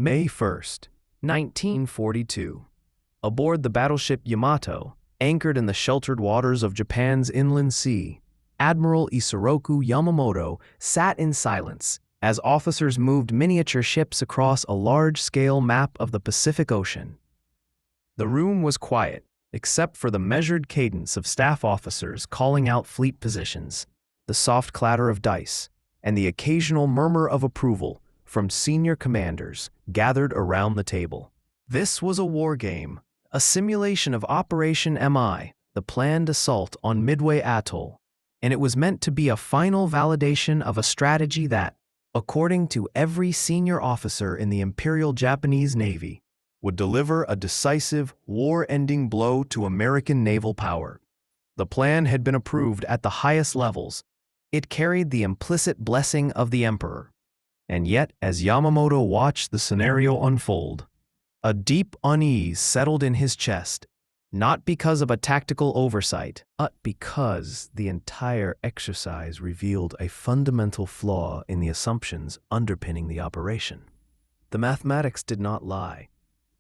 May 1st, 1942. Aboard the battleship Yamato, anchored in the sheltered waters of Japan's inland sea, Admiral Isoroku Yamamoto sat in silence as officers moved miniature ships across a large-scale map of the Pacific Ocean. The room was quiet, except for the measured cadence of staff officers calling out fleet positions, the soft clatter of dice, and the occasional murmur of approval from senior commanders gathered around the table. This was a war game, a simulation of Operation MI, the planned assault on Midway Atoll, and it was meant to be a final validation of a strategy that, according to every senior officer in the Imperial Japanese Navy, would deliver a decisive, war-ending blow to American naval power. The plan had been approved at the highest levels. It carried the implicit blessing of the Emperor. And yet, as Yamamoto watched the scenario unfold, a deep unease settled in his chest, not because of a tactical oversight, but because the entire exercise revealed a fundamental flaw in the assumptions underpinning the operation. The mathematics did not lie.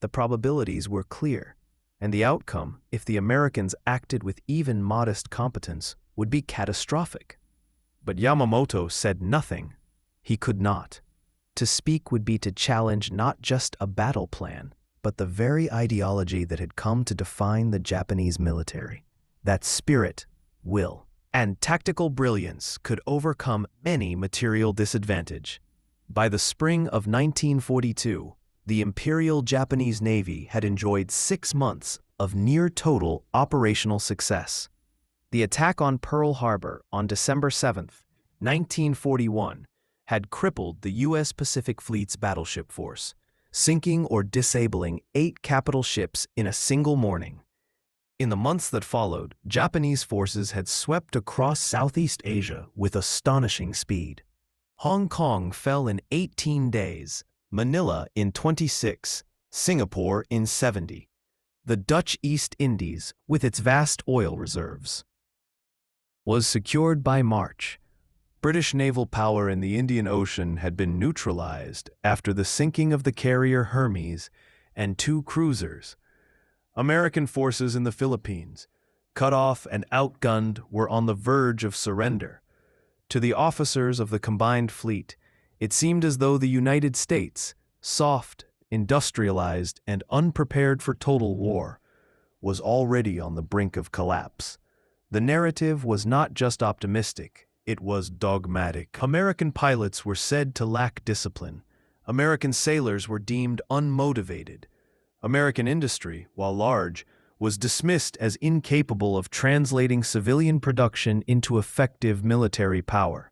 The probabilities were clear, and the outcome, if the Americans acted with even modest competence, would be catastrophic. But Yamamoto said nothing. He could not. To speak would be to challenge not just a battle plan, but the very ideology that had come to define the Japanese military. That spirit, will, and tactical brilliance could overcome any material disadvantage. By the spring of 1942, the Imperial Japanese Navy had enjoyed 6 months of near-total operational success. The attack on Pearl Harbor on December 7, 1941, had crippled the U.S. Pacific Fleet's battleship force, sinking or disabling 8 capital ships in a single morning. In the months that followed, Japanese forces had swept across Southeast Asia with astonishing speed. Hong Kong fell in 18 days, Manila in 26, Singapore in 70. The Dutch East Indies, with its vast oil reserves, was secured by March. British naval power in the Indian Ocean had been neutralized after the sinking of the carrier Hermes and 2 cruisers. American forces in the Philippines, cut off and outgunned, were on the verge of surrender. To the officers of the combined fleet, it seemed as though the United States, soft, industrialized, and unprepared for total war, was already on the brink of collapse. The narrative was not just optimistic, it was dogmatic. American pilots were said to lack discipline. American sailors were deemed unmotivated. American industry, while large, was dismissed as incapable of translating civilian production into effective military power.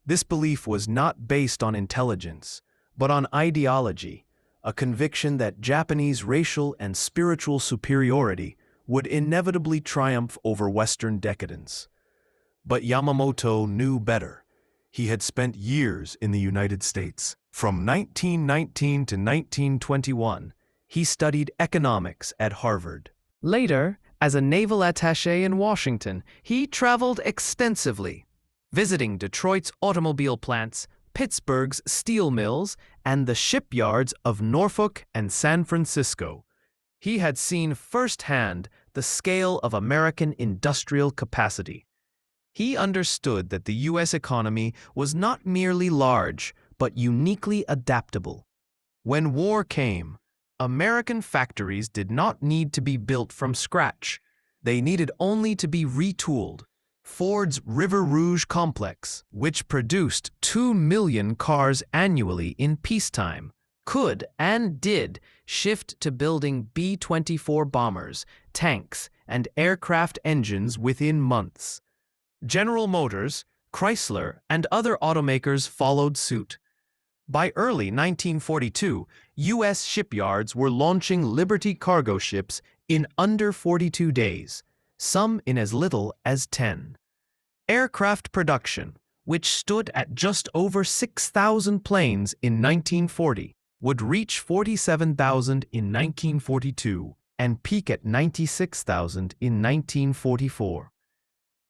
This belief was not based on intelligence, but on ideology, a conviction that Japanese racial and spiritual superiority would inevitably triumph over Western decadence. But Yamamoto knew better. He had spent years in the United States. From 1919 to 1921, he studied economics at Harvard. Later, as a naval attaché in Washington, he traveled extensively, visiting Detroit's automobile plants, Pittsburgh's steel mills, and the shipyards of Norfolk and San Francisco. He had seen firsthand the scale of American industrial capacity. He understood that the U.S. economy was not merely large, but uniquely adaptable. When war came, American factories did not need to be built from scratch. They needed only to be retooled. Ford's River Rouge complex, which produced 2 million cars annually in peacetime, could and did shift to building B-24 bombers, tanks, and aircraft engines within months. General Motors, Chrysler, and other automakers followed suit. By early 1942, U.S. shipyards were launching Liberty cargo ships in under 42 days, some in as little as 10. Aircraft production, which stood at just over 6,000 planes in 1940, would reach 47,000 in 1942 and peak at 96,000 in 1944.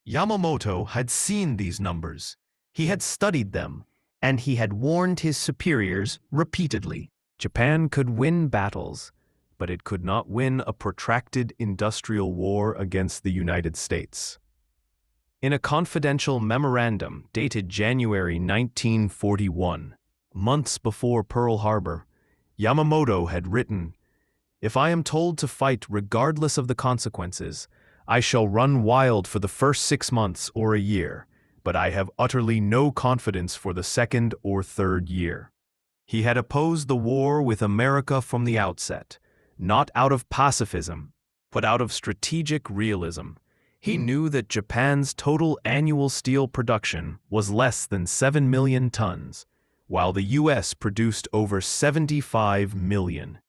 Yamamoto had seen these numbers. He had studied them, and he had warned his superiors repeatedly. Japan could win battles, but it could not win a protracted industrial war against the United States. In a confidential memorandum dated January 1941, months before Pearl Harbor, Yamamoto had written, "If I am told to fight regardless of the consequences, I shall run wild for the first 6 months or a year, but I have utterly no confidence for the second or third year." He had opposed the war with America from the outset, not out of pacifism, but out of strategic realism. He knew that Japan's total annual steel production was less than 7 million tons, while the US produced over 75 million.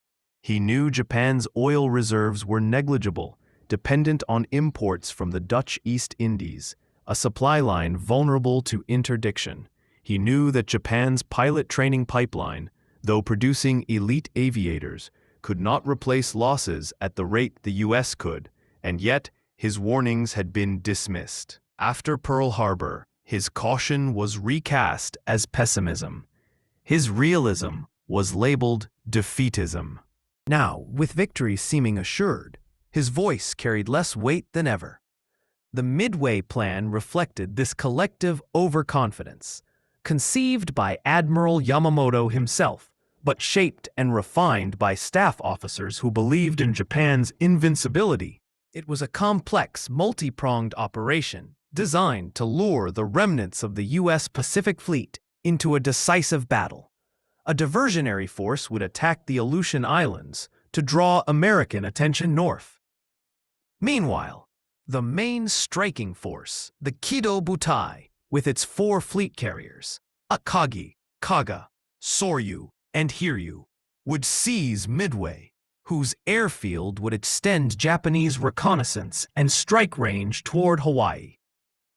He knew Japan's oil reserves were negligible, dependent on imports from the Dutch East Indies, a supply line vulnerable to interdiction. He knew that Japan's pilot training pipeline, though producing elite aviators, could not replace losses at the rate the US could, and yet his warnings had been dismissed. After Pearl Harbor, his caution was recast as pessimism. His realism was labeled defeatism. Now, with victory seeming assured, his voice carried less weight than ever. The Midway Plan reflected this collective overconfidence, conceived by Admiral Yamamoto himself, but shaped and refined by staff officers who believed in Japan's invincibility. It was a complex, multi-pronged operation designed to lure the remnants of the U.S. Pacific Fleet into a decisive battle. A diversionary force would attack the Aleutian Islands to draw American attention north. Meanwhile, the main striking force, the Kido Butai, with its 4 fleet carriers, Akagi, Kaga, Soryu, and Hiryu, would seize Midway, whose airfield would extend Japanese reconnaissance and strike range toward Hawaii.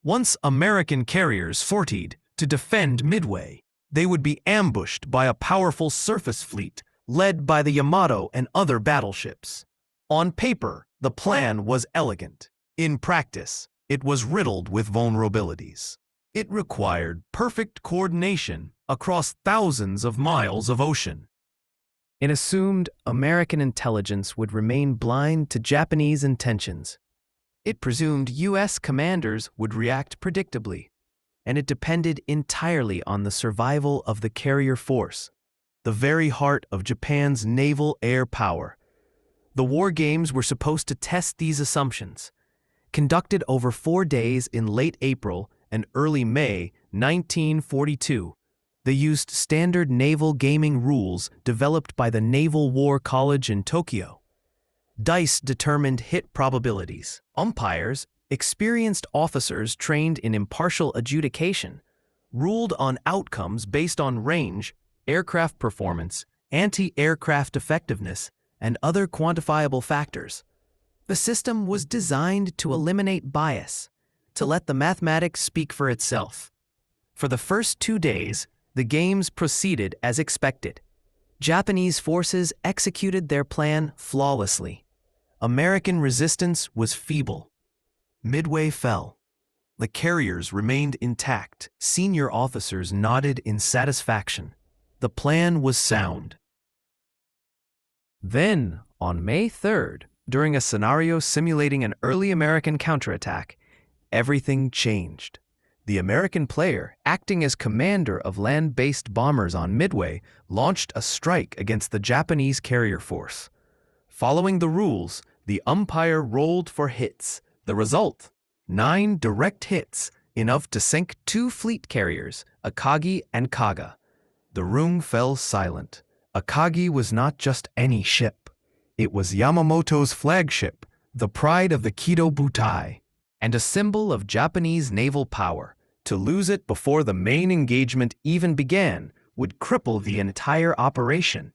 Once American carriers fortied to defend Midway, they would be ambushed by a powerful surface fleet led by the Yamato and other battleships. On paper, the plan was elegant. In practice, it was riddled with vulnerabilities. It required perfect coordination across thousands of miles of ocean. It assumed American intelligence would remain blind to Japanese intentions. It presumed U.S. commanders would react predictably, and it depended entirely on the survival of the carrier force, the very heart of Japan's naval air power. The war games were supposed to test these assumptions. Conducted over 4 days in late April and early May 1942, they used standard naval gaming rules developed by the Naval War College in Tokyo. Dice determined hit probabilities. Umpires, experienced officers trained in impartial adjudication, ruled on outcomes based on range, aircraft performance, anti-aircraft effectiveness, and other quantifiable factors. The system was designed to eliminate bias, to let the mathematics speak for itself. For the first 2 days, the games proceeded as expected. Japanese forces executed their plan flawlessly. American resistance was feeble. Midway fell. The carriers remained intact. Senior officers nodded in satisfaction. The plan was sound. Then, on May 3rd, during a scenario simulating an early American counterattack, everything changed. The American player, acting as commander of land-based bombers on Midway, launched a strike against the Japanese carrier force. Following the rules, the umpire rolled for hits. The result: 9 direct hits, enough to sink 2 fleet carriers, Akagi and Kaga. The room fell silent. Akagi was not just any ship. It was Yamamoto's flagship, the pride of the Kido Butai, and a symbol of Japanese naval power. To lose it before the main engagement even began would cripple the entire operation.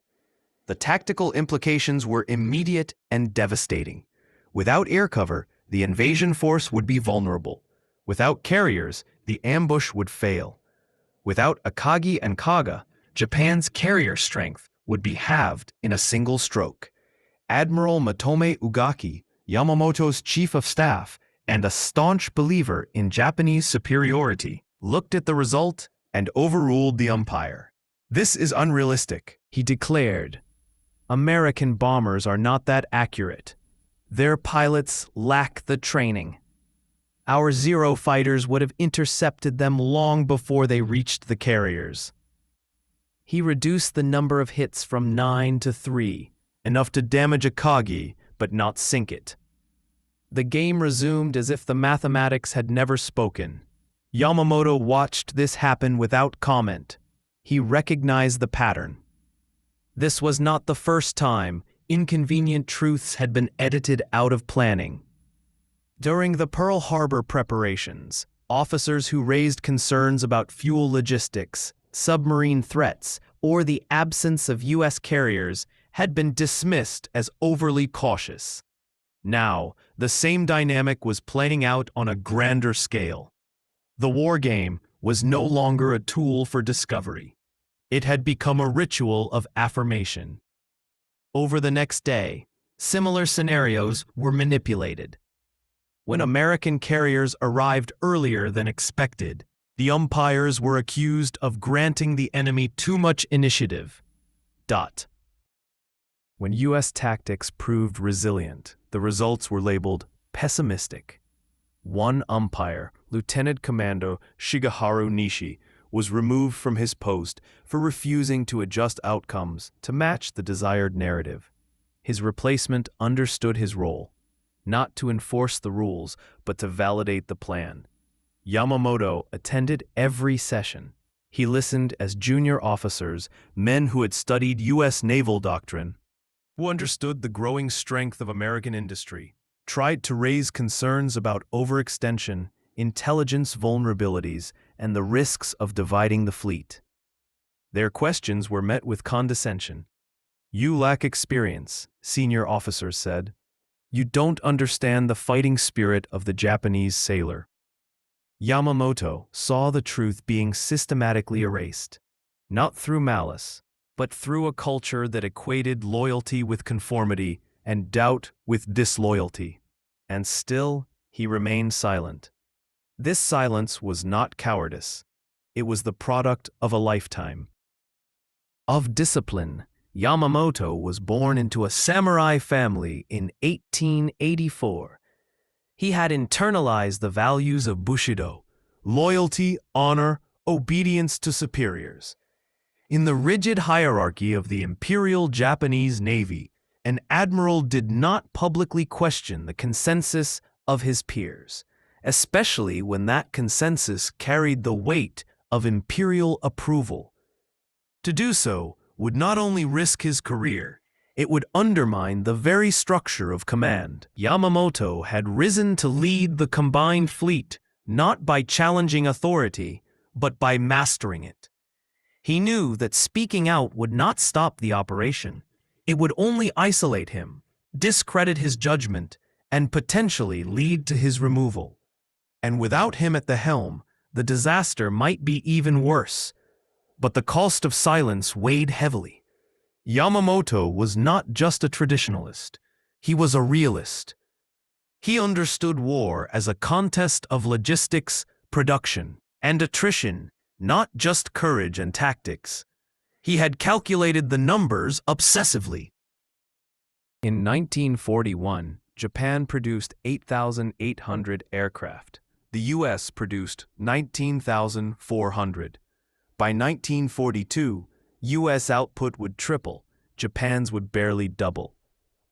The tactical implications were immediate and devastating. Without air cover, the invasion force would be vulnerable. Without carriers, the ambush would fail. Without Akagi and Kaga, Japan's carrier strength would be halved in a single stroke. Admiral Matome Ugaki, Yamamoto's chief of staff, and a staunch believer in Japanese superiority, looked at the result and overruled the umpire. "This is unrealistic," He declared, "American bombers are not that accurate. Their pilots lack the training. Our Zero fighters would have intercepted them long before they reached the carriers." He reduced the number of hits from 9 to 3, enough to damage a Kagi, but not sink it. The game resumed as if the mathematics had never spoken. Yamamoto watched this happen without comment. He recognized the pattern. This was not the first time inconvenient truths had been edited out of planning. During the Pearl Harbor preparations, officers who raised concerns about fuel logistics, submarine threats, or the absence of U.S. carriers had been dismissed as overly cautious. Now, the same dynamic was playing out on a grander scale. The war game was no longer a tool for discovery. It had become a ritual of affirmation. Over the next day, similar scenarios were manipulated. When American carriers arrived earlier than expected, the umpires were accused of granting the enemy too much initiative. When U.S. tactics proved resilient, the results were labeled pessimistic. One umpire, Lieutenant Commander Shigeharu Nishi, was removed from his post for refusing to adjust outcomes to match the desired narrative. His replacement understood his role, not to enforce the rules, but to validate the plan. Yamamoto attended every session. He listened as junior officers, men who had studied U.S. naval doctrine, who understood the growing strength of American industry, tried to raise concerns about overextension, intelligence vulnerabilities, and the risks of dividing the fleet. Their questions were met with condescension. "You lack experience," senior officers said. "You don't understand the fighting spirit of the Japanese sailor." Yamamoto saw the truth being systematically erased, not through malice, but through a culture that equated loyalty with conformity and doubt with disloyalty. And still, he remained silent. This silence was not cowardice. It was the product of a lifetime of discipline. Yamamoto was born into a samurai family in 1884. He had internalized the values of Bushido: loyalty, honor, obedience to superiors. In the rigid hierarchy of the Imperial Japanese Navy, an admiral did not publicly question the consensus of his peers, especially when that consensus carried the weight of imperial approval. To do so would not only risk his career, it would undermine the very structure of command. Yamamoto had risen to lead the combined fleet, not by challenging authority, but by mastering it. He knew that speaking out would not stop the operation. It would only isolate him, discredit his judgment, and potentially lead to his removal. And without him at the helm, the disaster might be even worse. But the cost of silence weighed heavily. Yamamoto was not just a traditionalist. He was a realist. He understood war as a contest of logistics, production, and attrition, not just courage and tactics. He had calculated the numbers obsessively. In 1941, Japan produced 8,800 aircraft. The U.S. produced 19,400. By 1942, U.S. output would triple, Japan's would barely double.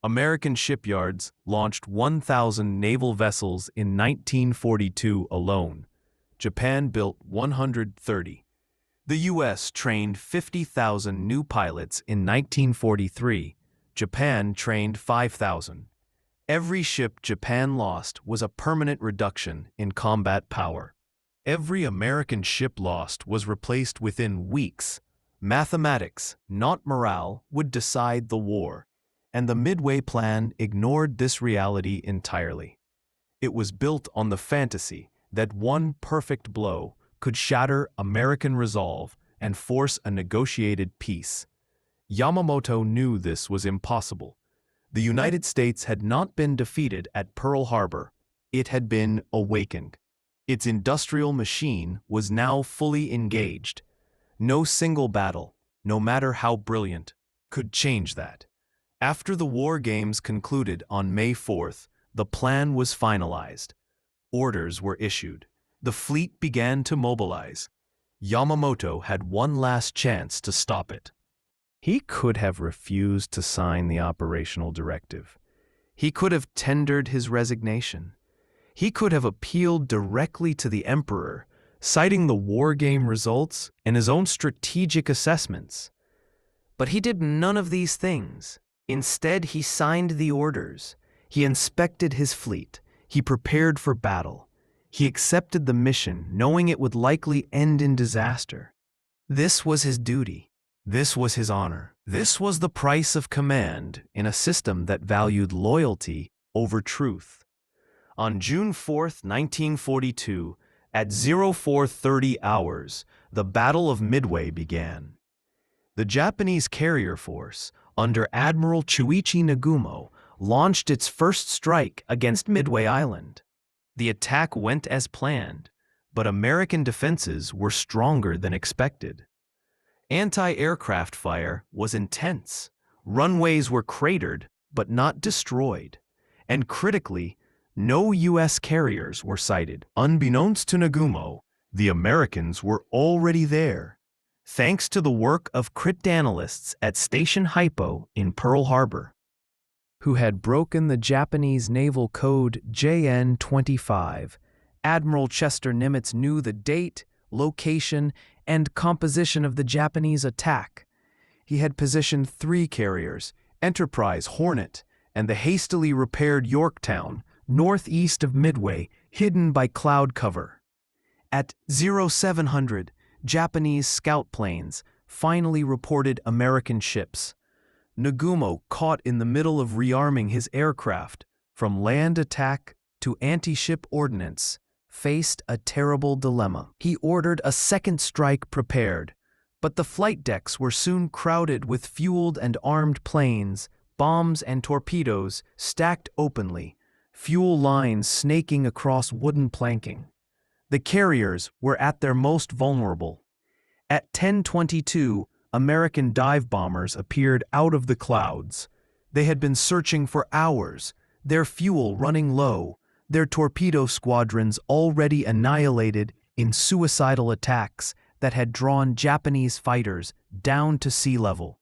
American shipyards launched 1,000 naval vessels in 1942 alone. Japan built 130. The U.S. trained 50,000 new pilots in 1943. Japan trained 5,000. Every ship Japan lost was a permanent reduction in combat power. Every American ship lost was replaced within weeks. Mathematics, not morale, would decide the war, and the Midway Plan ignored this reality entirely. It was built on the fantasy that one perfect blow could shatter American resolve and force a negotiated peace. Yamamoto knew this was impossible. The United States had not been defeated at Pearl Harbor. It had been awakened. Its industrial machine was now fully engaged. No single battle, no matter how brilliant, could change that. After the war games concluded on May 4th, the plan was finalized. Orders were issued. The fleet began to mobilize. Yamamoto had one last chance to stop it. He could have refused to sign the operational directive. He could have tendered his resignation. He could have appealed directly to the emperor, citing the war game results and his own strategic assessments. But he did none of these things. Instead, he signed the orders. He inspected his fleet. He prepared for battle. He accepted the mission, knowing it would likely end in disaster. This was his duty. This was his honor. This was the price of command in a system that valued loyalty over truth. On June 4th, 1942, at 0430 hours, the Battle of Midway began. The Japanese carrier force, under Admiral Chuichi Nagumo, launched its first strike against Midway Island. The attack went as planned, but American defenses were stronger than expected. Anti-aircraft fire was intense. Runways were cratered, but not destroyed. And critically, no U.S. carriers were sighted. Unbeknownst to Nagumo, the Americans were already there, thanks to the work of cryptanalysts at Station Hypo in Pearl Harbor, who had broken the Japanese naval code JN-25. Admiral Chester Nimitz knew the date, location, and composition of the Japanese attack. He had positioned 3 carriers, Enterprise, Hornet, and the hastily repaired Yorktown, northeast of Midway, hidden by cloud cover. At 0700, Japanese scout planes finally reported American ships. Nagumo, caught in the middle of rearming his aircraft, from land attack to anti-ship ordnance, faced a terrible dilemma. He ordered a second strike prepared, but the flight decks were soon crowded with fueled and armed planes, bombs and torpedoes stacked openly, fuel lines snaking across wooden planking. The carriers were at their most vulnerable. At 10:22, American dive bombers appeared out of the clouds. They had been searching for hours, their fuel running low, their torpedo squadrons already annihilated in suicidal attacks that had drawn Japanese fighters down to sea level.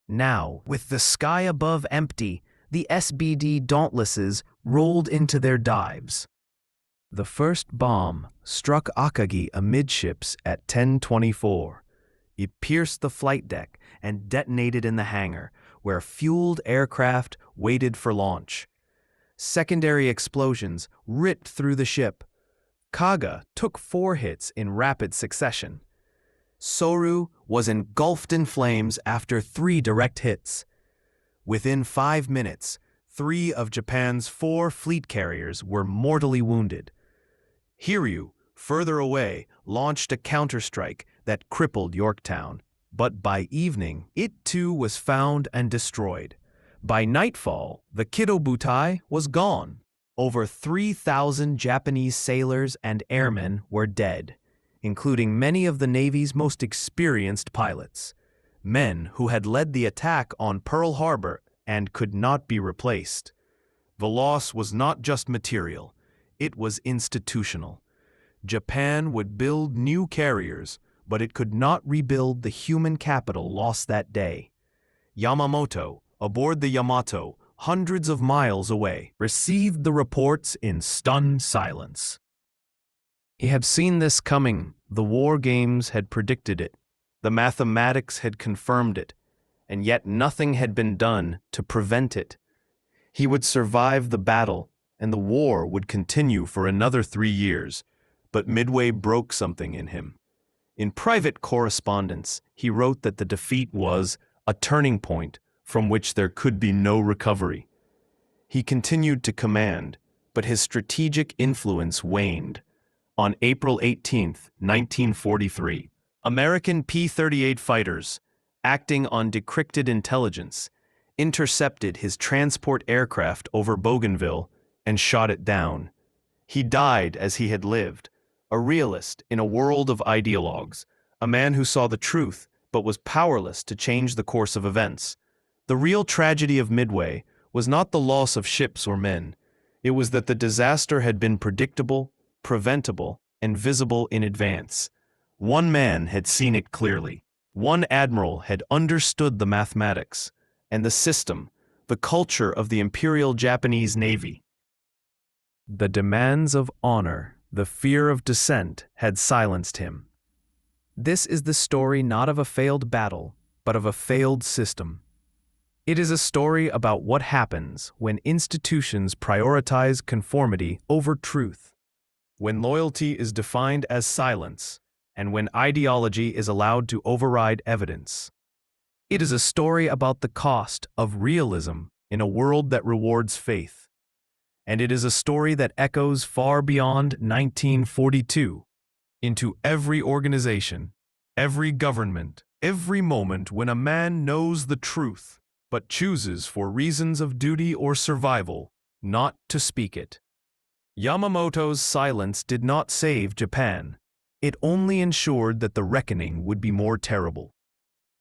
Now, with the sky above empty, the SBD Dauntlesses rolled into their dives. The first bomb struck Akagi amidships at 10:24. It pierced the flight deck and detonated in the hangar, where fueled aircraft waited for launch. Secondary explosions ripped through the ship. Kaga took 4 hits in rapid succession. Soru was engulfed in flames after 3 direct hits. Within 5 minutes, 3 of Japan's 4 fleet carriers were mortally wounded. Hiryu, further away, launched a counterstrike that crippled Yorktown, but by evening, it too was found and destroyed. By nightfall, the Kido Butai was gone. Over 3,000 Japanese sailors and airmen were dead, including many of the Navy's most experienced pilots, men who had led the attack on Pearl Harbor and could not be replaced. The loss was not just material, it was institutional. Japan would build new carriers, but it could not rebuild the human capital lost that day. Yamamoto, aboard the Yamato, hundreds of miles away, received the reports in stunned silence. He had seen this coming. The war games had predicted it. The mathematics had confirmed it, and yet nothing had been done to prevent it. He would survive the battle, and the war would continue for another 3 years, but Midway broke something in him. In private correspondence, he wrote that the defeat was a turning point from which there could be no recovery. He continued to command, but his strategic influence waned. On April 18, 1943, American P-38 fighters, acting on decrypted intelligence, intercepted his transport aircraft over Bougainville and shot it down. He died as he had lived, a realist in a world of ideologues, a man who saw the truth but was powerless to change the course of events. The real tragedy of Midway was not the loss of ships or men. It was that the disaster had been predictable, preventable, and visible in advance. One man had seen it clearly. One admiral had understood the mathematics and the system, the culture of the Imperial Japanese Navy. The demands of honor, the fear of dissent, had silenced him. This is the story not of a failed battle, but of a failed system. It is a story about what happens when institutions prioritize conformity over truth, when loyalty is defined as silence, and when ideology is allowed to override evidence. It is a story about the cost of realism in a world that rewards faith. And it is a story that echoes far beyond 1942, into every organization, every government, every moment when a man knows the truth, but chooses for reasons of duty or survival not to speak it. Yamamoto's silence did not save Japan. It only ensured that the reckoning would be more terrible.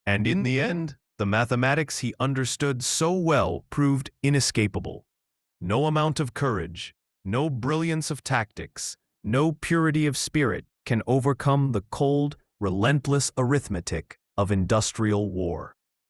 And in the end, the mathematics he understood so well proved inescapable. No amount of courage, no brilliance of tactics, no purity of spirit can overcome the cold, relentless arithmetic of industrial war.